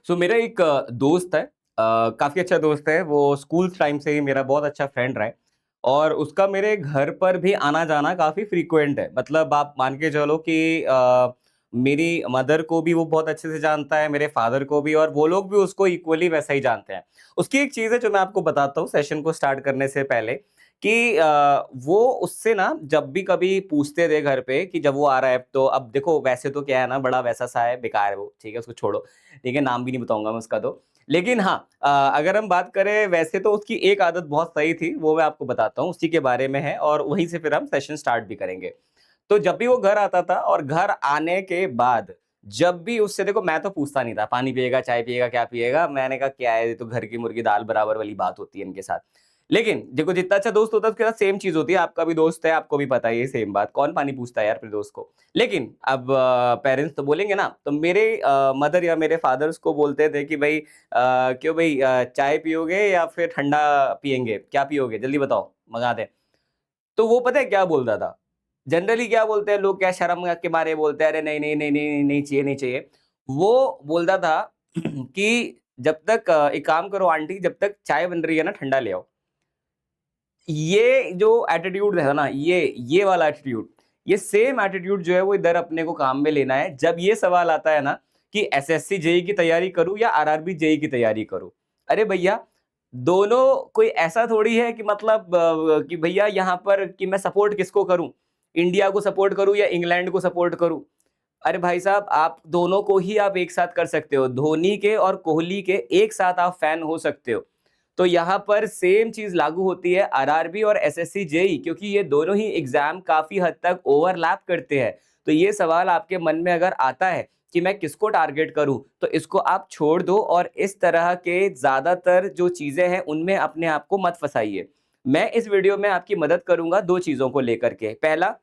सो मेरा एक दोस्त है, काफ़ी अच्छा दोस्त है, वो स्कूल टाइम से ही मेरा बहुत अच्छा फ्रेंड रहा है और उसका मेरे घर पर भी आना-जाना काफ़ी फ्रीक्वेंट है। मतलब आप मान के चलो कि मेरी मदर को भी वो बहुत अच्छे से जानता है, मेरे फादर को भी और वो लोग भी उसको इक्वली वैसा ही जानते हैं। उसकी एक चीज़ है जो मैं आपको बताता हूँ सेशन को स्टार्ट करने से पहले कि वो उससे ना जब भी कभी पूछते थे घर पे कि जब वो आ रहा है तो अब देखो वैसे तो क्या है ना बड़ा वैसा-सा है, बेकार है वो, ठीक है? उसको छोड़ो। ठीक है, नाम भी नहीं बताऊँगा मैं उसका तो। लेकिन हाँ अगर हम बात करें वैसे तो उसकी एक आदत बहुत सही थी, वो मैं आपको बताता हूँ, उसी के बारे में है और वहीं से फिर हम सेशन स्टार्ट भी करेंगे। तो जब भी वो घर आता था और घर आने के बाद जब भी उससे देखो मैं तो पूछता नहीं था, पानी पिएगा, चाय पिएगा, क्या पिएगा? मैंने कहा क्या है ये तो घर की मुर्गी दाल बराबर वाली बात होती है इनके साथ। लेकिन देखो जितना अच्छा दोस्त होता है उसके साथ सेम चीज़ होती है, आपका भी दोस्त है, आपको भी पता है ये सेम बात, कौन पानी पूछता है यार अपने दोस्त को? लेकिन अब पेरेंट्स तो बोलेंगे ना, तो मेरे मदर या मेरे फादर्स को बोलते थे कि भई क्यों भई चाय पियोगे या फिर ठंडा पिएँगे? क्या पियोगे? जल्दी बताओ, मँगा दें। तो वो पता है क्या बोलता था? जनरली क्या बोलते हैं लोग क्या शर्म के मारे बोलते हैं, "अरे नहीं, नहीं, नहीं, नहीं, नहीं चाहिए, नहीं चाहिए।" वो बोलता था कि जब तक एक काम करो आंटी जब तक चाय बन रही है ना ठंडा ले आओ। ये जो एटीट्यूड है ना, ये वाला एटीट्यूड, ये सेम एटीट्यूड जो है वो इधर अपने को काम में लेना है। जब ये सवाल आता है ना कि एसएससी जेईई की तैयारी करूँ या आरआरबी जेईई की तैयारी करूँ? अरे भैया, दोनों कोई ऐसा थोड़ी है कि मतलब कि भैया यहाँ पर कि मैं सपोर्ट किसको करूँ? इंडिया को सपोर्ट करूँ या इंग्लैंड को सपोर्ट करूँ? अरे भाई साहब, आप दोनों को ही आप एक साथ कर सकते हो। धोनी के और कोहली के एक साथ आप फैन हो सकते हो। तो यहाँ पर सेम चीज़ लागू होती है आरआरबी और एसएससी जेईई क्योंकि ये दोनों ही एग्ज़ाम काफ़ी हद तक ओवरलैप करते हैं। तो ये सवाल आपके मन में अगर आता है कि मैं किसको टारगेट करूँ, तो इसको आप छोड़ दो और इस तरह के ज़्यादातर जो चीज़ें हैं, उनमें अपने आप को मत फँसाइए। मैं इस वीडियो में आपकी मदद करूँगा 2 चीज़ों को लेकर के। पहला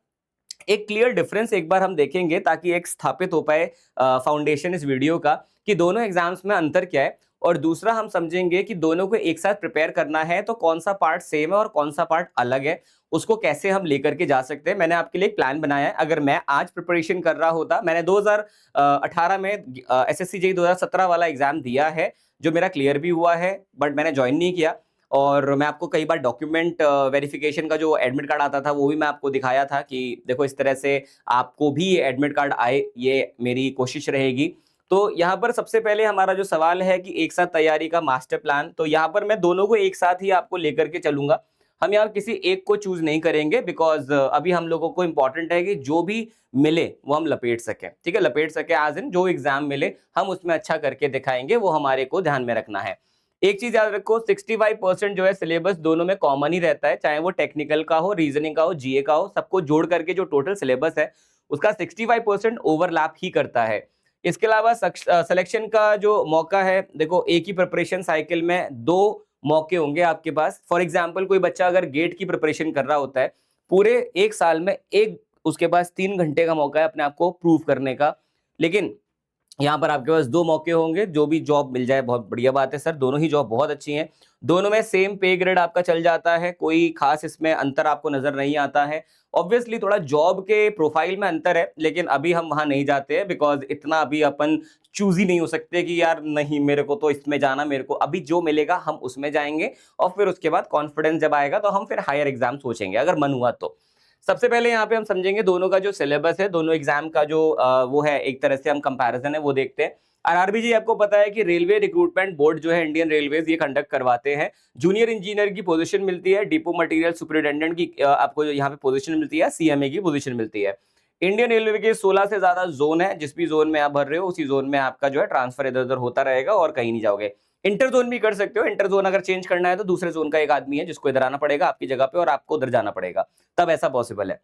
एक क्लियर डिफरेंस एक बार हम देखेंगे ताकि एक स्थापित हो पाए फाउंडेशन इस वीडियो का कि दोनों एग्जाम्स में अंतर क्या है और दूसरा हम समझेंगे कि दोनों को एक साथ प्रिपेयर करना है तो कौन सा पार्ट सेम है और कौन सा पार्ट अलग है उसको कैसे हम लेकर के जा सकते हैं। मैंने आपके लिए एक प्लान बनाया है। अगर मैं आज प्रिपरेशन कर रहा होता, मैंने 2018 में एसएससी जेईई 2017 वाला एग्जाम दिया है जो मेरा क्लियर भी हुआ है, बट मैंने ज्वाइन नहीं किया और मैं आपको कई बार डॉक्यूमेंट वेरिफिकेशन का जो एडमिट कार्ड आता था वो भी मैं आपको दिखाया था कि देखो इस तरह से आपको भी ये एडमिट कार्ड आए, ये मेरी कोशिश रहेगी। तो यहाँ पर सबसे पहले हमारा जो सवाल है कि एक साथ तैयारी का मास्टर प्लान, तो यहाँ पर मैं दोनों को एक साथ ही आपको लेकर के चलूँगा। हम यहाँ किसी एक को चूज़ नहीं करेंगे बिकॉज़ अभी हम लोगों को इम्पोर्टेंट है कि जो भी मिले वो हम लपेट सकें, ठीक है? लपेट सकें ऐज़ इन जो एग्ज़ाम मिले हम उसमें अच्छा करके दिखाएँगे, वो हमारे को ध्यान में रखना है। एक चीज़ याद रखो 65% जो है सिलेबस दोनों में कॉमन ही रहता है, चाहे वो टेक्निकल का हो, रीजनिंग का हो, जीए का हो, सबको जोड़ करके जो टोटल सिलेबस है, उसका 65% ओवरलैप ही करता है। इसके अलावा सिलेक्शन का जो मौका है, देखो एक ही प्रिपरेशन साइकिल में 2 मौके होंगे आपके पास। फॉर एग्जांपल कोई बच्चा अगर गेट की प्रिपरेशन कर रहा होता है, पूरे 1 साल में एक उसके पास 3 घंटे का मौका है अपने आप को प्रूव करने का। लेकिन यहाँ पर आपके पास 2 मौके होंगे, जो भी जॉब मिल जाए बहुत बढ़िया बात है सर, दोनों ही जॉब बहुत अच्छी हैं। दोनों में सेम पे ग्रेड आपका चल जाता है, कोई खास इसमें अंतर आपको नज़र नहीं आता है। ऑब्वियसली थोड़ा जॉब के प्रोफाइल में अंतर है, लेकिन अभी हम वहाँ नहीं जाते हैं बिकॉज़ इतना अभी अपन चूज़ी नहीं हो सकते कि यार नहीं मेरे को तो इसमें जाना, मेरे को अभी जो मिलेगा हम उसमें जाएँगे और फिर उसके बाद कॉन्फिडेंस जब आएगा तो हम फिर हायर एग्ज़ाम सोचेंगे, अगर मन हुआ तो। सबसे पहले यहाँ पे हम समझेंगे दोनों का जो सिलेबस है, दोनों एग्जाम का जो वो है एक तरह से हम कंपैरिजन है वो देखते हैं। आरआरबी जी आपको पता है कि रेलवे रिक्रूटमेंट बोर्ड जो है इंडियन रेलवेज ये कंडक्ट करवाते हैं। जूनियर इंजीनियर की पोजीशन मिलती है, डिपो मटेरियल सुपरिटेंडेंट की आपको यहाँ पे पोजीशन मिलती है, सीएमए की पोजीशन मिलती है। इंडियन रेलवे के 16 से ज्यादा जोन है, जिस भी जोन में आप भर रहे हो उसी जोन में आपका जो है ट्रांसफर इधर उधर होता रहेगा और कहीं नहीं जाओगे। इंटर जोन भी कर सकते हो, इंटर जोन अगर चेंज करना है तो दूसरे जोन का एक आदमी है जिसको इधर आना पड़ेगा आपकी जगह पे और आपको उधर जाना पड़ेगा, तब ऐसा पॉसिबल है।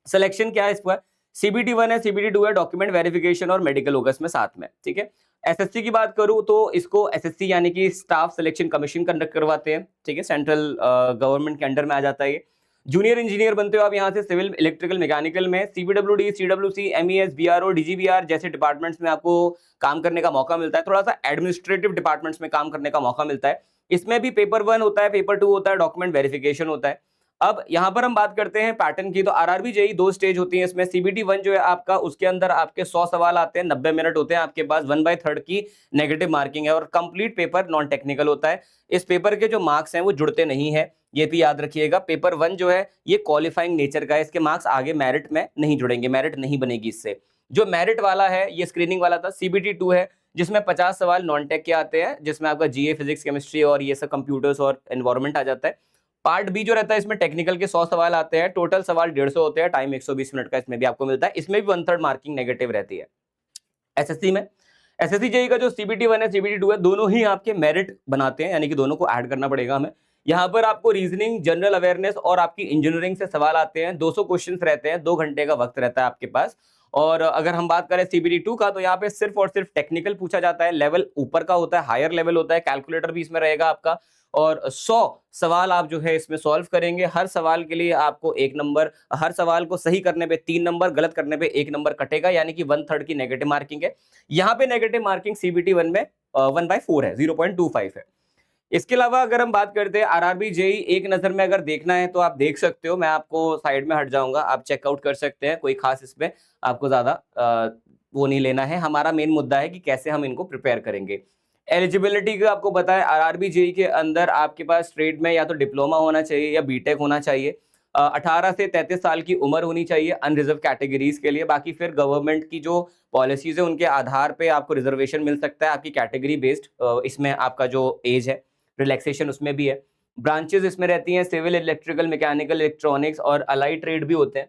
सिलेक्शन क्या है इस पर? सीबीटी 1 है, सीबीटी 2 है, डॉक्यूमेंट वेरिफिकेशन और मेडिकल होगा इसमें साथ में, ठीक है? एसएससी की बात करूं तो इसको एसएससी यानी कि स्टाफ सिलेक्शन कमीशन कंडक्ट करवाते हैं, ठीक है? सेंट्रल गवर्नमेंट के अंडर में आ जाता है ये। जूनियर इंजीनियर बनते हो आप यहाँ से सिविल, इलेक्ट्रिकल, मैकेनिकल में। सीबीडब्ल्यूडी, सीडब्ल्यूसी, एमईएस, बीआरओ, डीजीबीआर जैसे डिपार्टमेंट्स में आपको काम करने का मौका मिलता है। थोड़ा सा एडमिनिस्ट्रेटिव डिपार्टमेंट्स में काम करने का मौका मिलता है। इसमें भी पेपर 1 होता है, पेपर 2 होता है, डॉक्यूमेंट वेरिफिकेशन होता है। अब यहाँ पर हम बात करते हैं पैटर्न की, तो आरआरबी जेई 2 स्टेज होती है इसमें। सीबीटी 1 जो है आपका, उसके अंदर आपके 100 सवाल आते हैं, 90 मिनट होते हैं आपके पास, 1/3 की नेगेटिव मार्किंग है और कंप्लीट पेपर नॉन टेक्निकल होता है। इस पेपर के जो मार्क्स हैं वो जुड़ते नहीं है, ये भी याद रखिएगा। पेपर 1 जो है ये क्वालिफाइंग नेचर का है, इसके मार्क्स आगे मेरिट में नहीं जुड़ेंगे, मेरिट नहीं बनेगी इससे। जो मेरिट वाला है ये स्क्रीनिंग वाला था। सीबीटी 2 है जिसमें 50 सवाल नॉन टेक के आते हैं, जिसमें आपका जीए, फिजिक्स, केमिस्ट्री और ये सब कंप्यूटर्स और एनवायरनमेंट आ जाता है। पार्ट बी जो रहता है इसमें टेक्निकल के 100 सवाल आते हैं, टोटल सवाल 150 होते हैं, टाइम 120 मिनट का इसमें भी आपको मिलता है। इसमें भी 1/3 मार्किंग नेगेटिव रहती है। एसएससी में, एसएससी जेई का जो सीबीटी 1 है, सीबीटी 2 है, दोनों ही आपके मेरिट बनाते हैं, यानी कि दोनों को ऐड करना पड़ेगा हमें। यहाँ पर आपको रीजनिंग, जनरल अवेयरनेस और आपकी इंजीनियरिंग से सवाल आते हैं। 200 क्वेश्चंस रहते हैं, 2 घंटे का वक्त रहता है आपके पास। और अगर हम बात करें सीबीटी 2 का, तो यहाँ पे सिर्फ और सिर्फ टेक्निकल पूछा जाता है, लेवल ऊपर का होता है, हायर लेवल होता है, कैलकुलेटर भी इसमें रहेगा आपका। और 100 सवाल आप जो है इसमें सॉल्व करेंगे। हर सवाल के लिए आपको 1 नंबर, हर सवाल को सही करने पे 3 नंबर, गलत करने पे 1 नंबर कटेगा, यानी कि 1/3 की नेगेटिव मार्किंग है। यहाँ पे नेगेटिव मार्किंग सीबीटी 1 में 1/4 है, 0.25 है। इसके अलावा अगर हम बात करते हैं आरआरबी जेई, एक नजर में अगर देखना है तो आप देख सकते हो, मैं आपको साइड में हट जाऊंगा, आप चेकआउट कर सकते हैं, कोई खास इसमें आपको ज्यादा वो नहीं लेना है। हमारा मेन मुद्दा है कि कैसे हम इनको प्रिपेयर करेंगे। एलिजिबिलिटी का आपको पता है, आरआरबी जेई के अंदर आपके पास ट्रेड में या तो डिप्लोमा होना चाहिए या बीटेक होना चाहिए। 18 से 33 साल की उम्र होनी चाहिए अनरिजर्व कैटेगरीज के लिए। बाकी फिर गवर्नमेंट की जो पॉलिसीज है उनके आधार पे आपको रिजर्वेशन मिल सकता है, आपकी कैटेगरी बेस्ड इसमें आपका जो एज है, रिलैक्सेशन उसमें भी है। ब्रांचेस इसमें रहती हैं, सिविल, इलेक्ट्रिकल, मैकेनिकल, इलेक्ट्रॉनिक्स और अलाइड ट्रेड भी होते हैं।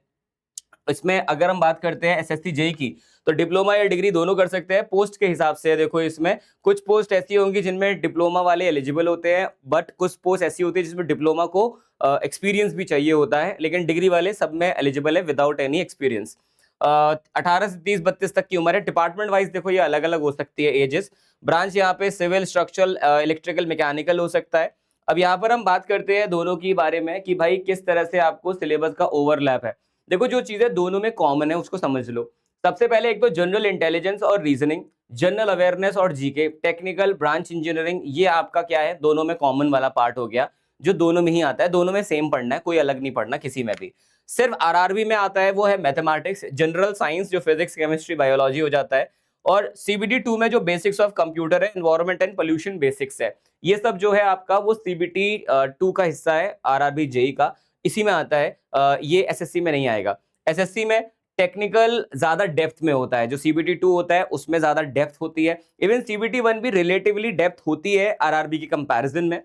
इसमें अगर हम बात करते हैं एसएससी जेई की, तो डिप्लोमा या डिग्री दोनों कर सकते हैं। पोस्ट के हिसाब से देखो, इसमें कुछ पोस्ट ऐसी होंगी जिनमें डिप्लोमा वाले एलिजिबल होते हैं, बट कुछ पोस्ट ऐसी होती है जिसमें डिप्लोमा को एक्सपीरियंस भी चाहिए होता है, लेकिन डिग्री वाले सब में एलिजिबल है विदाउट एनी एक्सपीरियंस। 18 से 30-32 तक की उम्र है। डिपार्टमेंट वाइज देखो ये अलग अलग हो सकती है एजेस। ब्रांच यहाँ पे सिविल, स्ट्रक्चरल, इलेक्ट्रिकल, मैकेनिकल हो सकता है। अब यहाँ पर हम बात करते हैं दोनों की बारे में कि भाई किस तरह से आपको सिलेबस का ओवरलैप है। देखो जो चीजें दोनों में कॉमन है उसको समझ लो। सबसे पहले एक तो जनरल इंटेलिजेंस और रीजनिंग, जनरल अवेयरनेस और जीके, टेक्निकल, ब्रांच इंजीनियरिंग, ये आपका क्या है, दोनों में कॉमन वाला पार्ट हो गया, जो दोनों में ही आता है, दोनों में सेम पढ़ना है, कोई अलग नहीं पढ़ना किसी में भी। सिर्फ आरआरबी में आता है वो है मैथमेटिक्स, जनरल साइंस जो फिजिक्स, केमिस्ट्री, बायोलॉजी हो जाता है, और सीबीटी 2 में जो बेसिक्स ऑफ कंप्यूटर है, एनवायरनमेंट एंड पोल्यूशन बेसिक्स है, ये सब जो है आपका वो सीबीटी 2 का हिस्सा है आरआरबी जेई का, इसी में आता है। ये एसएससी में नहीं आएगा। एसएससी में टेक्निकल ज्यादा डेप्थ में होता है, जो सीबीटी 2 होता है उसमें ज्यादा डेप्थ होती है। इवन सीबीटी 1 भी रिलेटिवली डेप्थ होती है आरआरबी की कंपैरिजन में।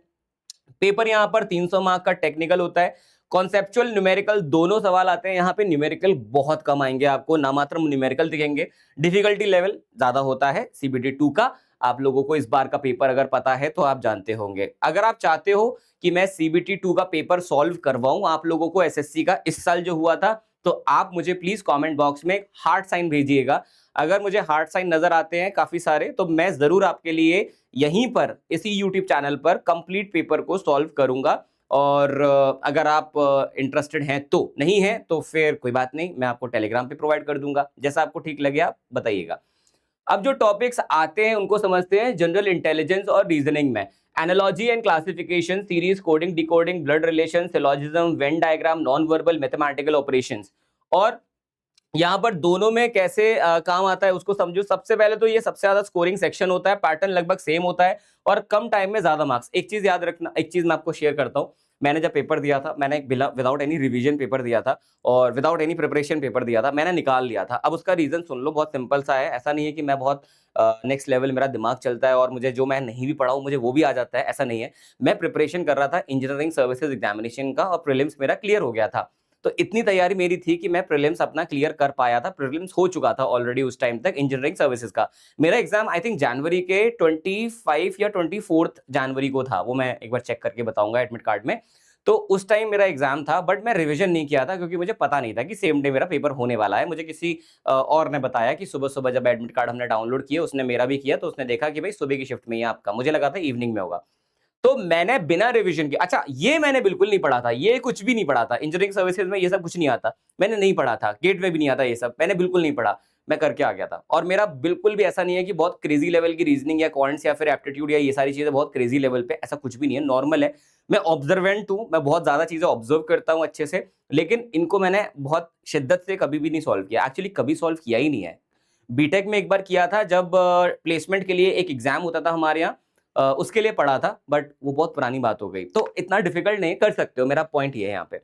पेपर यहाँ पर 300 मार्क का टेक्निकल होता है। कॉन्सेप्चुअल, न्यूमेरिकल दोनों सवाल आते हैं। यहाँ पे न्यूमेरिकल बहुत कम आएंगे आपको, नामात्र न्यूमेरिकल दिखेंगे। डिफिकल्टी लेवल ज्यादा होता है सीबीटी 2 का। आप लोगों को इस बार का पेपर अगर पता है तो आप जानते होंगे। अगर आप चाहते हो कि मैं सीबीटी 2 का पेपर सॉल्व करवाऊं आप लोगों को एसएससी का इस साल जो हुआ था, तो आप मुझे प्लीज कमेंट बॉक्स में हार्ट साइन भेजिएगा। अगर मुझे हार्ट साइन नजर आते हैं काफी सारे, तो मैं जरूर आपके लिए यहीं पर इसी यूट्यूब चैनल पर कंप्लीट पेपर को सॉल्व करूंगा। और अगर आप इंटरेस्टेड हैं तो, नहीं है तो फिर कोई बात नहीं, मैं आपको टेलीग्राम पे प्रोवाइड कर दूंगा, जैसा आपको ठीक लगे आप बताइएगा। अब जो टॉपिक्स आते हैं उनको समझते हैं। जनरल इंटेलिजेंस और रीजनिंग में analogy and classification, series, coding, decoding, blood relation, syllogism, Venn diagram, non verbal, mathematical operations. और यहाँ पर दोनों में कैसे काम आता है उसको समझो। सबसे पहले तो ये सबसे ज्यादा स्कोरिंग सेक्शन होता है, पैटर्न लगभग सेम होता है और कम टाइम में ज्यादा मार्क्स। एक चीज याद रखना, एक चीज मैं आपको शेयर करता हूँ। मैंने जब पेपर दिया था, मैंने विदाउट एनी रिवीजन पेपर दिया था और विदाउट एनी प्रिपरेशन पेपर दिया था, मैंने निकाल लिया था। अब उसका रीजन सुन लो, बहुत सिंपल सा है। ऐसा नहीं है कि मैं बहुत नेक्स्ट लेवल मेरा दिमाग चलता है और मुझे जो मैं नहीं भी पढ़ा हूँ मुझे वो भी आ जाता है, ऐसा नहीं है। मैं प्रिपरेशन कर रहा था इंजीनियरिंग सर्विसेज एग्जामिनेशन का और प्रीलिम्स मेरा क्लियर हो गया था। तो इतनी तैयारी मेरी थी कि मैं प्रीलिम्स अपना क्लियर कर पाया था। प्रीलिम्स हो चुका था ऑलरेडी उस टाइम तक इंजीनियरिंग सर्विसेज का। मेरा एग्जाम आई थिंक जनवरी के 25 या 24 जनवरी को था, वो मैं एक बार चेक करके बताऊंगा एडमिट कार्ड में। तो उस टाइम मेरा एग्जाम था, बट मैं रिवीजन नहीं किया था क्योंकि मुझे पता नहीं था कि सेम डे मेरा पेपर होने वाला है। मुझे किसी और ने बताया कि सुबह सुबह जब एडमिट कार्ड हमने डाउनलोड किया, उसने मेरा भी किया, तो उसने देखा कि भाई सुबह की शिफ्ट में ही है आपका। मुझे लगा था इवनिंग में होगा, तो मैंने बिना रिवीजन के, अच्छा ये मैंने बिल्कुल नहीं पढ़ा था, ये कुछ भी नहीं पढ़ा था। इंजीनियरिंग सर्विसेज में ये सब कुछ नहीं आता, मैंने नहीं पढ़ा था। गेट में भी नहीं आता ये सब, मैंने बिल्कुल नहीं पढ़ा। मैं करके आ गया था। और मेरा बिल्कुल भी ऐसा नहीं है कि बहुत क्रेजी लेवल की रीजनिंग या क्वांट्स या फिर एप्टीट्यूड या ये सारी चीजें बहुत क्रेजी लेवल पे, ऐसा कुछ भी नहीं है, नॉर्मल है। मैं ऑब्जर्वेंट हूँ, मैं बहुत ज्यादा चीजें ऑब्जर्व करता हूँ अच्छे से, लेकिन इनको मैंने बहुत शिद्दत से कभी भी नहीं सॉल्व किया, एक्चुअली कभी सॉल्व किया ही नहीं है। बीटेक में एक बार किया था, जब प्लेसमेंट के लिए एक एग्जाम होता था हमारे यहाँ, उसके लिए पढ़ा था, बट वो बहुत पुरानी बात हो गई, तो इतना डिफिकल्ट नहीं, कर सकते हो, मेरा पॉइंट ये है यहाँ पे।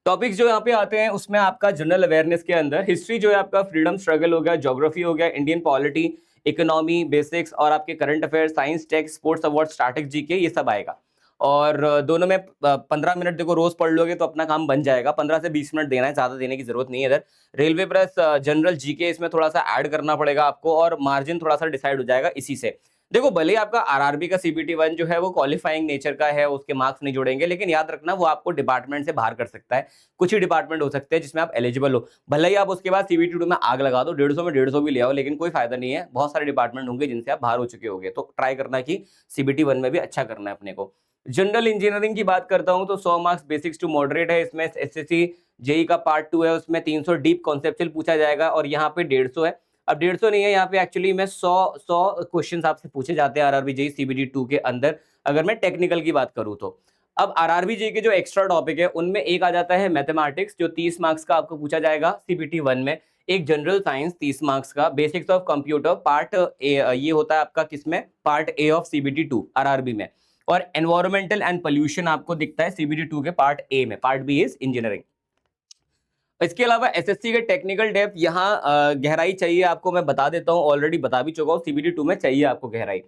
टॉपिक्स जो यहाँ पे आते हैं उसमें आपका जनरल अवेयरनेस के अंदर हिस्ट्री जो है आपका, फ्रीडम स्ट्रगल हो गया, ज्योग्राफी हो गया, इंडियन पॉलिटी, इकोनॉमी बेसिक्स, और आपके current affair, science, tech, sports award, static GK, ये सब आएगा। और दोनों में 15 मिनट देखो रोज पढ़ लोगे तो अपना काम बन जाएगा। 15 से 20 मिनट देना है, ज्यादा देने की जरूरत नहीं है इधर। रेलवे प्लस जनरल जीके इसमें थोड़ा सा ऐड करना पड़ेगा आपको, और मार्जिन थोड़ा सा डिसाइड हो जाएगा इसी से। देखो भले ही आपका आरआरबी का सीबीटी 1 जो है वो क्वालिफाइंग नेचर का है, उसके मार्क्स नहीं जोड़ेंगे, लेकिन याद रखना वो आपको डिपार्टमेंट से बाहर कर सकता है। कुछ ही डिपार्टमेंट हो सकते हैं जिसमें आप एलिजिबल हो, भले ही आप उसके बाद सीबीटी 2 में आग लगा दो, 150 में 150 भी ले आओ, लेकिन कोई फायदा नहीं है। बहुत सारे डिपार्टमेंट होंगे जिनसे आप बाहर हो चुके होंगे, तो ट्राई करना कि सीबीटी 1 में भी अच्छा करना है अपने को। जनरल इंजीनियरिंग की बात करता हूं तो 100 मार्क्स बेसिक्स टू मॉडरेट है, इसमें एसएससी जेई का पार्ट 2 है, उसमें 300 डीप कॉन्सेप्चुअल पूछा जाएगा, और यहाँ पे 150 है। अब 150 नहीं है यहाँ पे, एक्चुअली में 100 क्वेश्चन आपसे पूछे जाते हैं आरआरबी जेई सीबीटी 2 के अंदर, अगर मैं टेक्निकल की बात करूँ तो। अब आरआरबी जेई के जो एक्स्ट्रा टॉपिक है उनमें एक आ जाता है मैथमेटिक्स, जो 30 मार्क्स का आपको पूछा जाएगा सीबीटी 1 में। एक जनरल साइंस 30 मार्क्स का, basics of computer part A, ये होता है आपका किसमें, part A of CBT 2 RRB में। और एनवायरमेंटल एंड पोल्यूशन आपको दिखता है सीबीटी 2 के पार्ट ए में, पार्ट बी इज इंजीनियरिंग। इसके अलावा एसएससी के टेक्निकल डेप्थ, यहाँ गहराई चाहिए आपको, मैं बता देता हूँ, ऑलरेडी बता भी चुका हूँ, सीबीटी 2 में चाहिए आपको गहराई।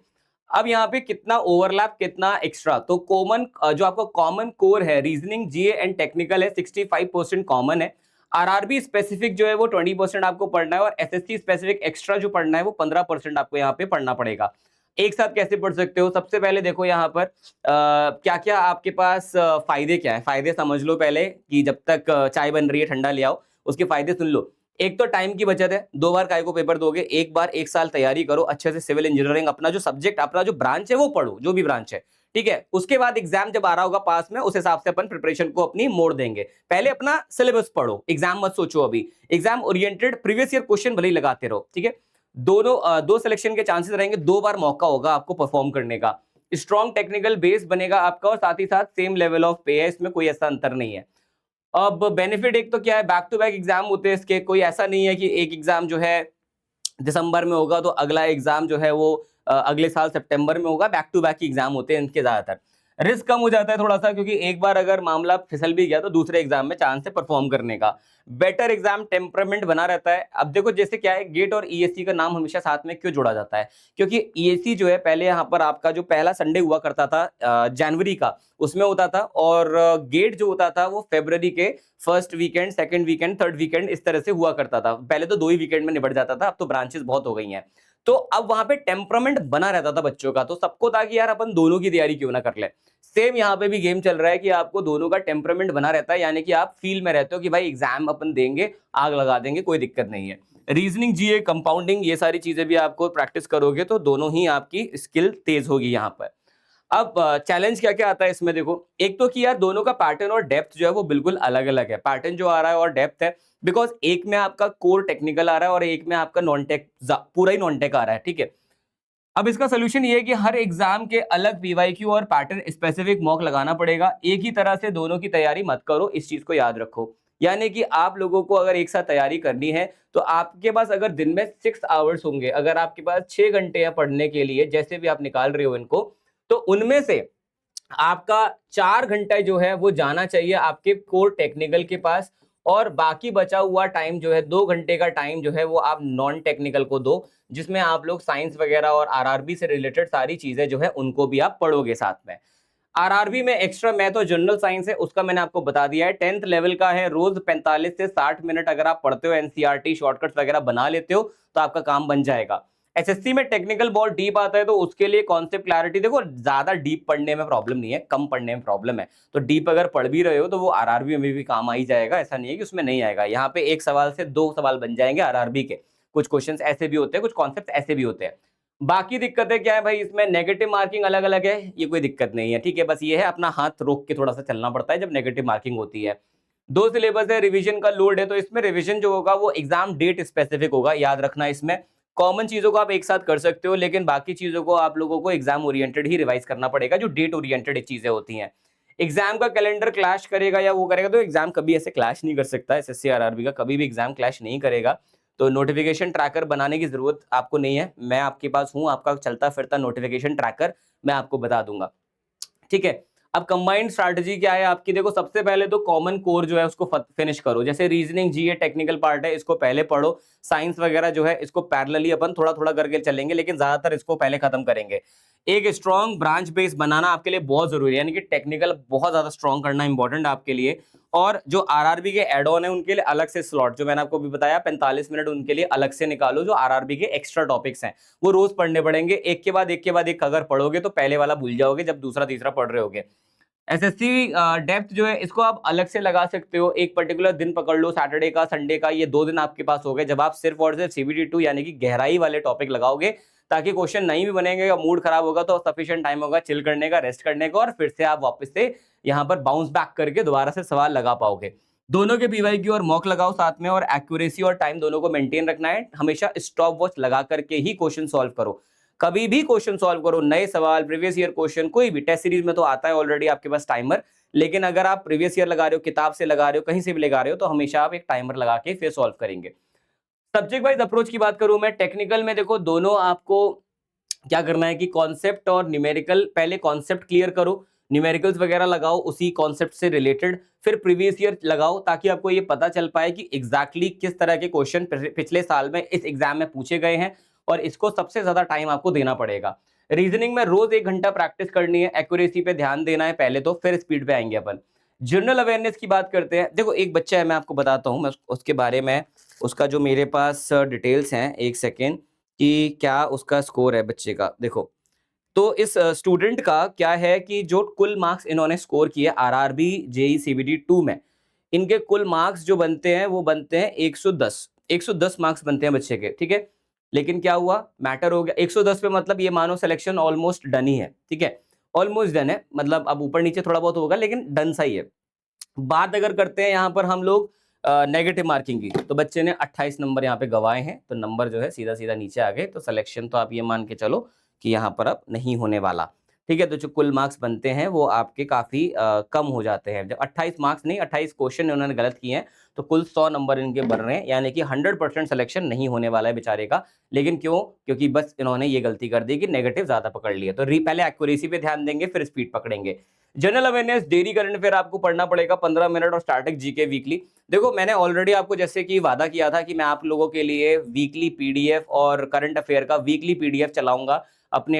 अब यहाँ पे कितना ओवरलैप कितना एक्स्ट्रा, तो कॉमन जो आपका कॉमन कोर है, रीजनिंग जीए एंड टेक्निकल है, 65% कॉमन है। आरआरबी स्पेसिफिक जो है वो 20% आपको पढ़ना है, और एसएससी स्पेसिफिक एक्स्ट्रा जो पढ़ना है वो 15% आपको यहाँ पे पढ़ना पड़ेगा। एक साथ कैसे पढ़ सकते हो, सबसे पहले देखो यहाँ पर क्या क्या आपके पास फायदे क्या है, फायदे समझ लो पहले, कि जब तक चाय बन रही है ठंडा ले आओ, उसके फायदे सुन लो। एक तो टाइम की बचत है, 2 बार काय को पेपर दोगे, एक बार 1 साल तैयारी करो अच्छे से, सिविल इंजीनियरिंग अपना जो सब्जेक्ट, अपना जो ब्रांच है वो पढ़ो, जो भी ब्रांच है, ठीक है। उसके बाद एग्जाम जब आ रहा होगा पास में, उस हिसाब से अपन प्रिपरेशन को अपनी मोड़ देंगे। पहले अपना सिलेबस पढ़ो, एग्जाम मत सोचो अभी, exam oriented previous year question भले ही लगाते रहो, ठीक है। दोनों दो सिलेक्शन के चांसेस रहेंगे, 2 बार मौका होगा आपको परफॉर्म करने का। स्ट्रॉन्ग टेक्निकल बेस बनेगा आपका, और साथ ही साथ सेम लेवल ऑफ पे है, इसमें कोई ऐसा अंतर नहीं है। अब बेनिफिट एक तो क्या है, बैक टू बैक एग्जाम होते हैं इसके, कोई ऐसा नहीं है कि एक एग्जाम जो है दिसंबर में होगा तो अगला एग्जाम जो है वो अगले साल सितंबर में होगा, बैक टू बैक एग्जाम होते हैं इनके ज्यादातर। रिस्क कम हो जाता है थोड़ा सा, क्योंकि एक बार अगर मामला फिसल भी गया तो दूसरे एग्जाम में चांस है परफॉर्म करने का। बेटर एग्जाम टेम्परामेंट बना रहता है। अब देखो जैसे क्या है, गेट और ईएससी का नाम हमेशा साथ में क्यों जोड़ा जाता है, क्योंकि ईएससी जो है पहले यहाँ पर आपका जो पहला संडे हुआ करता था जनवरी का, उसमें होता था, और गेट जो होता था वो फरवरी के first weekend, second weekend, third weekend, इस तरह से हुआ करता था। पहले तो 2 ही वीकेंड में निबट जाता था, अब तो ब्रांचेस बहुत हो गई हैं। तो अब वहां पे टेम्परामेंट बना रहता था बच्चों का, तो सबको था कि यार अपन दोनों की तैयारी क्यों ना कर ले। सेम यहाँ पे भी गेम चल रहा है कि आपको दोनों का टेम्परामेंट बना रहता है, यानी कि आप फील में रहते हो कि भाई एग्जाम अपन देंगे, आग लगा देंगे, कोई दिक्कत नहीं है। रीजनिंग जीए कंपाउंडिंग ये सारी चीजें भी आपको प्रैक्टिस करोगे तो दोनों ही आपकी स्किल तेज होगी यहाँ पर। अब चैलेंज क्या क्या आता है इसमें, देखो एक तो कि यार दोनों का पैटर्न और डेप्थ जो है वो बिल्कुल अलग अलग है, पैटर्न जो आ रहा है और डेप्थ है, बिकॉज एक में आपका कोर टेक्निकल आ रहा है और एक में आपका नॉन टेक, पूरा ही नॉन टेक आ रहा है, ठीक है। अब इसका सोल्यूशन ये है कि हर एग्जाम के अलग पीवाईक्यू और पैटर्न स्पेसिफिक मॉक लगाना पड़ेगा, एक ही तरह से दोनों की तैयारी मत करो, इस चीज को याद रखो। यानी कि आप लोगों को अगर एक साथ तैयारी करनी है तो आपके पास अगर दिन में 6 आवर्स होंगे, अगर आपके पास 6 घंटे हैं पढ़ने के लिए, जैसे भी आप निकाल रहे हो इनको, तो उनमें से आपका 4 घंटा जो है वो जाना चाहिए आपके कोर टेक्निकल के पास, और बाकी बचा हुआ टाइम जो है 2 घंटे का टाइम जो है वो आप नॉन टेक्निकल को दो, जिसमें आप लोग साइंस वगैरह और आरआरबी से रिलेटेड सारी चीजें जो है उनको भी आप पढ़ोगे साथ में। आरआरबी में एक्स्ट्रा मैथ और जनरल साइंस है, उसका मैंने आपको बता दिया है, 10th लेवल का है, रोज 45 से 60 मिनट अगर आप पढ़ते हो, एनसीईआरटी शॉर्टकट्स वगैरह बना लेते हो तो आपका काम बन जाएगा। एसएससी में टेक्निकल बहुत डीप आता है, तो उसके लिए कॉन्सेप्ट क्लैरिटी, देखो ज्यादा डीप पढ़ने में प्रॉब्लम नहीं है, कम पढ़ने में प्रॉब्लम है, तो डीप अगर पढ़ भी रहे हो तो वो आरआरबी में भी काम आ ही जाएगा, ऐसा नहीं है कि उसमें नहीं आएगा। यहाँ पे एक सवाल से 2 सवाल बन जाएंगे आरआरबी के, कुछ क्वेश्चंस ऐसे भी होते हैं, कुछ कॉन्सेप्ट ऐसे भी होते हैं। बाकी दिक्कतें क्या है भाई, इसमें नेगेटिव मार्किंग अलग अलग है, ये कोई दिक्कत नहीं है, ठीक है, बस ये है अपना हाथ रोक के थोड़ा सा चलना पड़ता है जब नेगेटिव मार्किंग होती है। 2 सिलेबस है, रिवीजन का लोड है, तो इसमें रिवीजन जो होगा वो एग्जाम डेट स्पेसिफिक होगा, याद रखना। इसमें कॉमन चीजों को आप एक साथ कर सकते हो, लेकिन बाकी चीजों को आप लोगों को एग्जाम ओरिएंटेड ही रिवाइज करना पड़ेगा, जो डेट ओरिएंटेड चीजें होती हैं। एग्जाम का कैलेंडर क्लैश करेगा या वो करेगा, तो एग्जाम कभी ऐसे क्लैश नहीं कर सकता। एसएससी आरआरबी का कभी भी एग्जाम क्लैश नहीं करेगा। तो नोटिफिकेशन ट्रैकर बनाने की जरूरत आपको नहीं है, मैं आपके पास हूं, आपका चलता फिरता नोटिफिकेशन ट्रैकर मैं आपको बता दूंगा। ठीक है, अब कंबाइंड स्ट्रैटेजी क्या है आपकी, देखो सबसे पहले तो कॉमन कोर जो है उसको फिनिश करो। जैसे रीजनिंग, जीए, टेक्निकल पार्ट है, इसको पहले पढ़ो। साइंस वगैरह जो है इसको पैरेलली अपन थोड़ा थोड़ा करके चलेंगे, लेकिन ज्यादातर इसको पहले खत्म करेंगे। एक स्ट्रॉन्ग ब्रांच बेस बनाना आपके लिए बहुत जरूरी है, यानी कि टेक्निकल बहुत ज्यादा स्ट्रॉन्ग करना इंपॉर्टेंट है आपके लिए। और जो आरआरबी के एड ऑन है उनके लिए अलग से स्लॉट, जो मैंने आपको भी बताया 45 मिनट उनके लिए अलग से निकालो। जो आरआरबी के एक्स्ट्रा टॉपिक्स हैं वो रोज पढ़ने पड़ेंगे, एक के बाद एक के बाद एक अगर पढ़ोगे तो पहले वाला भूल जाओगे जब दूसरा तीसरा पढ़ रहे होगे। एसएससी डेप्थ जो है इसको आप अलग से लगा सकते हो, एक पर्टिकुलर दिन पकड़ लो, सैटरडे का, संडे का, ये 2 दिन आपके पास हो गए जब आप सिर्फ और सिर्फ CBT2 यानी कि गहराई वाले टॉपिक लगाओगे, ताकि क्वेश्चन नहीं भी बनेंगे या मूड खराब होगा तो सफिशिएंट टाइम होगा चिल करने का, रेस्ट करने का, और फिर से आप वापस से यहाँ पर बाउंस बैक करके दोबारा से सवाल लगा पाओगे। दोनों के पीवाईक्यू और मॉक लगाओ साथ में, और एक्यूरेसी और टाइम दोनों को मेंटेन रखना है। हमेशा स्टॉप वॉच लगा करके ही क्वेश्चन सॉल्व करो, कभी भी क्वेश्चन सॉल्व करो, नए सवाल, प्रीवियस ईयर क्वेश्चन, कोई भी। टेस्ट सीरीज में तो आता है ऑलरेडी आपके पास टाइमर, लेकिन अगर आप प्रीवियस ईयर लगा रहे हो, किताब से लगा रहे हो, कहीं से भी लगा रहे हो, तो हमेशा आप एक टाइमर लगा के फिर सॉल्व करेंगे। सब्जेक्ट वाइज अप्रोच की बात करूं मैं, टेक्निकल में देखो दोनों आपको क्या करना है कि कॉन्सेप्ट और न्यूमेरिकल, पहले कॉन्सेप्ट क्लियर करो, न्यूमेरिकल्स वगैरह लगाओ उसी कॉन्सेप्ट से रिलेटेड, फिर प्रीवियस ईयर लगाओ, ताकि आपको ये पता चल पाए कि एग्जैक्टली किस तरह के क्वेश्चन पिछले साल में इस एग्जाम में पूछे गए हैं, और इसको सबसे ज्यादा टाइम आपको देना पड़ेगा। रीजनिंग में रोज 1 घंटा प्रैक्टिस करनी है, एक्यूरेसी पे ध्यान देना है पहले तो, फिर स्पीड पे आएंगे अपन। जनरल अवेयरनेस की बात करते हैं, देखो एक बच्चा है, मैं आपको बताता हूँ, मैं उसके बारे में, उसका जो मेरे पास डिटेल्स हैं, एक सेकेंड, कि क्या उसका स्कोर है बच्चे का। देखो, तो इस स्टूडेंट का क्या है कि जो कुल मार्क्स इन्होंने स्कोर किए आरआरबी जेई सीबीटी 2 में, इनके कुल मार्क्स जो बनते हैं वो बनते हैं 110 मार्क्स बनते हैं बच्चे के। ठीक है, लेकिन क्या हुआ, मैटर हो गया 110 पे, मतलब ये मानो सिलेक्शन ऑलमोस्ट डन ही है। ठीक है, ऑलमोस्ट डन है, मतलब अब ऊपर नीचे थोड़ा बहुत होगा लेकिन डन सा ही है। बात अगर करते हैं यहाँ पर हम लोग नेगेटिव मार्किंग की, तो बच्चे ने 28 नंबर यहाँ पे गवाए हैं, तो नंबर जो है सीधा सीधा नीचे आ गए, तो सिलेक्शन तो आप ये मान के चलो कि यहाँ पर अब नहीं होने वाला। ठीक है, तो जो कुल मार्क्स बनते हैं वो आपके काफी कम हो जाते हैं। जब 28 मार्क्स नहीं, 28 क्वेश्चन उन्होंने गलत किए हैं, तो कुल 100 नंबर इनके बन रहे हैं, यानी कि 100% सिलेक्शन नहीं होने वाला है बेचारे का। लेकिन क्यों? क्योंकि बस इन्होंने ये गलती कर दी कि नेगेटिव ज्यादा पकड़ लिया। तो पहले एक्यूरेसी पे ध्यान देंगे, फिर स्पीड पकड़ेंगे। General awareness, daily current affair आपको पढ़ना पड़ेगा 15 मिनट, और स्टैटिक जीके वीकली। देखो मैंने ऑलरेडी आपको जैसे कि वादा किया था कि मैं आप लोगों के लिए वीकली पीडीएफ और करंट अफेयर का वीकली पीडीएफ चलाऊंगा अपने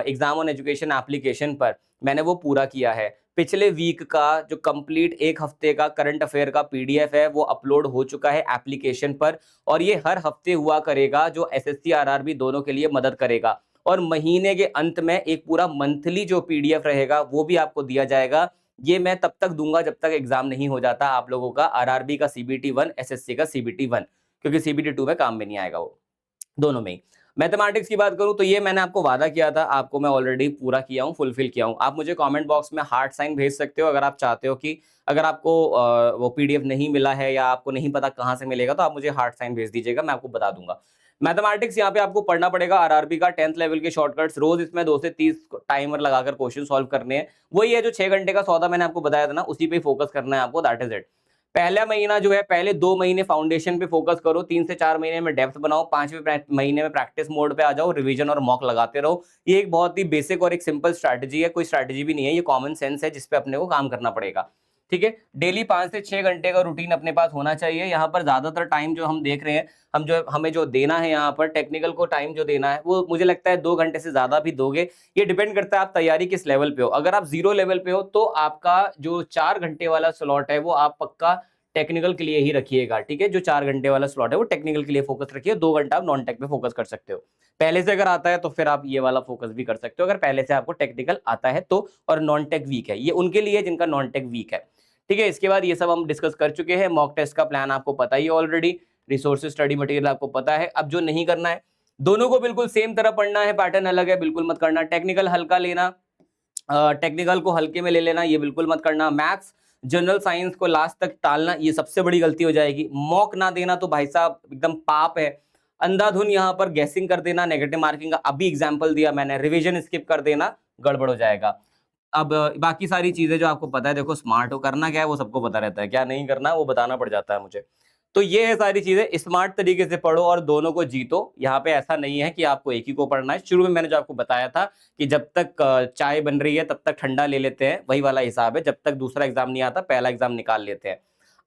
एग्जाम ऑन एजुकेशन एप्लीकेशन पर, मैंने वो पूरा किया है। पिछले वीक का जो कंप्लीट 1 हफ्ते का करंट अफेयर का पीडीएफ है वो अपलोड हो चुका है एप्लीकेशन पर, और ये हर हफ्ते हुआ करेगा, जो एसएससी आरआरबी दोनों के लिए मदद करेगा। और महीने के अंत में एक पूरा मंथली जो पीडीएफ रहेगा वो भी आपको दिया जाएगा। ये मैं तब तक दूंगा जब तक एग्जाम नहीं हो जाता आप लोगों का, आरआरबी का सीबीटी 1, एसएससी का सीबीटी 1, क्योंकि सीबीटी 2 में काम में नहीं आएगा वो, दोनों में ही। मैथमेटिक्स की बात करूं तो ये मैंने आपको वादा किया था, आपको मैं ऑलरेडी पूरा किया हूं, फुलफिल किया हूं। आप मुझे कमेंट बॉक्स में हार्ट साइन भेज सकते हो अगर आप चाहते हो कि, अगर आपको वो पीडीएफ नहीं मिला है या आपको नहीं पता कहां से मिलेगा, तो आप मुझे हार्ट साइन भेज दीजिएगा, मैं आपको बता दूंगा। मैथमेटिक्स यहाँ पे आपको पढ़ना पड़ेगा आरआरबी का 10th लेवल के शॉर्टकट्स, रोज इसमें 2 से 30 टाइमर लगाकर क्वेश्चन सॉल्व करने हैं। वही है जो 6 घंटे का सौदा मैंने आपको बताया था ना, उसी पे फोकस करना है आपको, दैट इज इट। पहला महीना जो है, पहले 2 महीने फाउंडेशन पे फोकस करो, 3 से 4 महीने में डेप्थ बनाओ, 5वें महीने में प्रैक्टिस मोड पे आ जाओ, रिवीजन और मॉक लगाते रहो। ये एक बहुत ही बेसिक और एक सिंपल स्ट्रैटेजी है, कोई स्ट्रैटेजी भी नहीं है, ये कॉमन सेंस है जिसपे अपने को काम करना पड़ेगा। ठीक है, डेली 5 से 6 घंटे का रूटीन अपने पास होना चाहिए। यहाँ पर ज्यादातर टाइम जो हम देख रहे हैं, हमें जो देना है यहाँ पर टेक्निकल को टाइम जो देना है, वो मुझे लगता है 2 घंटे से ज्यादा भी दोगे। ये डिपेंड करता है आप तैयारी किस लेवल पे हो। अगर आप 0 लेवल पे हो तो आपका जो 4 घंटे वाला स्लॉट है वो आप पक्का टेक्निकल के लिए ही रखिएगा। ठीक है, जो 4 घंटे वाला स्लॉट है वो टेक्निकल के लिए फोकस रखिए, 2 घंटा आप नॉन टेक पे फोकस कर सकते हो। पहले से अगर आता है तो फिर आप ये वाला फोकस भी कर सकते हो, अगर पहले से आपको टेक्निकल आता है तो। और नॉन टेक वीक है, ये उनके लिए जिनका नॉन टेक वीक है। ठीक है, इसके बाद ये सब हम डिस्कस कर चुके हैं। मॉक टेस्ट का प्लान आपको पता ही है ऑलरेडी, रिसोर्सेज स्टडी मटेरियल आपको पता है। अब जो नहीं करना है, दोनों को बिल्कुल सेम तरह पढ़ना है, पैटर्न अलग है, बिल्कुल मत करना। टेक्निकल हल्का लेना, टेक्निकल को हल्के में ले लेना, ये बिल्कुल मत करना। मैथ्स जनरल साइंस को लास्ट तक टालना, ये सबसे बड़ी गलती हो जाएगी। मॉक ना देना तो भाई साहब एकदम पाप है। अंधाधुन यहाँ पर गैसिंग कर देना, नेगेटिव मार्किंग का अभी एग्जाम्पल दिया मैंने, रिविजन स्किप कर देना, गड़बड़ हो जाएगा। अब बाकी सारी चीजें जो आपको पता है, देखो स्मार्ट हो करना क्या है वो सबको पता रहता है, क्या नहीं करना वो बताना पड़ जाता है मुझे। तो ये है सारी चीजें, स्मार्ट तरीके से पढ़ो और दोनों को जीतो। यहाँ पे ऐसा नहीं है कि आपको एक ही को पढ़ना है। शुरू में मैंने जो आपको बताया था कि जब तक चाय बन रही है तब तक ठंडा ले लेते हैं, वही वाला हिसाब है। जब तक दूसरा एग्जाम नहीं आता पहला एग्जाम निकाल लेते हैं।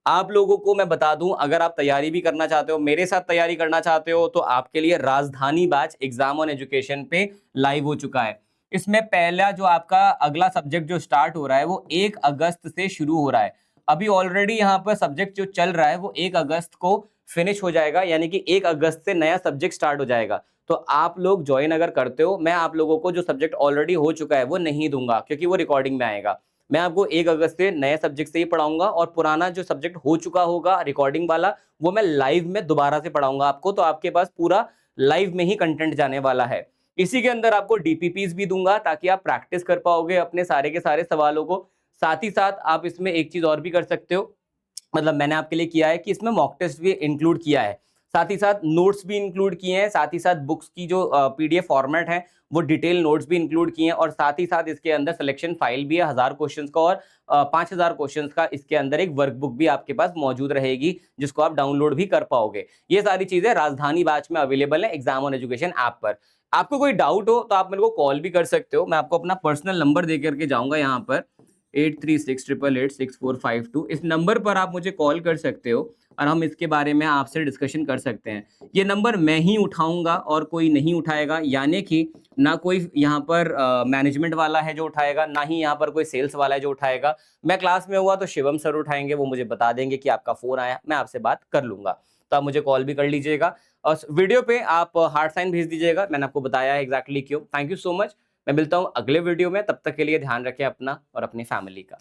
आप लोगों को मैं बता दूं, अगर आप तैयारी भी करना चाहते हो, मेरे साथ तैयारी करना चाहते हो, तो आपके लिए राजधानी बैच एग्जाम ऑन एजुकेशन पे लाइव हो चुका है। इसमें पहला जो आपका अगला सब्जेक्ट जो स्टार्ट हो रहा है वो 1 अगस्त से शुरू हो रहा है। अभी ऑलरेडी यहाँ पर सब्जेक्ट जो चल रहा है वो 1 अगस्त को फिनिश हो जाएगा, यानी कि 1 अगस्त से नया सब्जेक्ट स्टार्ट हो जाएगा। तो आप लोग ज्वाइन अगर करते हो, मैं आप लोगों को जो सब्जेक्ट ऑलरेडी हो चुका है वो नहीं दूंगा, क्योंकि वो रिकॉर्डिंग में आएगा। मैं आपको 1 अगस्त से नए सब्जेक्ट से ही पढ़ाऊंगा और पुराना जो सब्जेक्ट हो चुका होगा रिकॉर्डिंग वाला, वो मैं लाइव में दोबारा से पढ़ाऊंगा आपको। तो आपके पास पूरा लाइव में ही कंटेंट जाने वाला है। इसी के अंदर आपको डीपीपीज भी दूंगा ताकि आप प्रैक्टिस कर पाओगे अपने सारे के सारे सवालों को। साथ ही साथ आप इसमें एक चीज और भी कर सकते हो, मतलब मैंने आपके लिए किया है कि इसमें मॉक टेस्ट भी इंक्लूड किया है, साथ ही साथ नोट्स भी इंक्लूड किए हैं, साथ ही साथ बुक्स की जो पीडीएफ फॉर्मेट है वो डिटेल नोट्स भी इंक्लूड किए हैं, और साथ ही साथ इसके अंदर सिलेक्शन फाइल भी है 1000 क्वेश्चंस का, और 5000 क्वेश्चंस का इसके अंदर एक वर्कबुक भी आपके पास मौजूद रहेगी, जिसको आप डाउनलोड भी कर पाओगे। ये सारी चीजें राजधानी बैच में अवेलेबल है एग्जाम ऑन एजुकेशन ऐप पर। आपको कोई डाउट हो तो आप मेरे को कॉल भी कर सकते हो, मैं आपको अपना पर्सनल नंबर दे करके जाऊंगा यहाँ पर, 8368886452। इस नंबर पर आप मुझे कॉल कर सकते हो और हम इसके बारे में आपसे डिस्कशन कर सकते हैं। ये नंबर मैं ही उठाऊंगा और कोई नहीं उठाएगा, यानी कि ना कोई यहाँ पर मैनेजमेंट वाला है जो उठाएगा, ना ही यहाँ पर कोई सेल्स वाला है जो उठाएगा। मैं क्लास में हुआ तो शिवम सर उठाएंगे, वो मुझे बता देंगे कि आपका फोन आया, मैं आपसे बात कर लूंगा। तो आप मुझे कॉल भी कर लीजिएगा और वीडियो पे आप हार्ट साइन भेज दीजिएगा, मैंने आपको बताया है एग्जैक्टली क्यों। Thank you so much. मैं मिलता हूँ अगले वीडियो में, तब तक के लिए ध्यान रखें अपना और अपनी फैमिली का।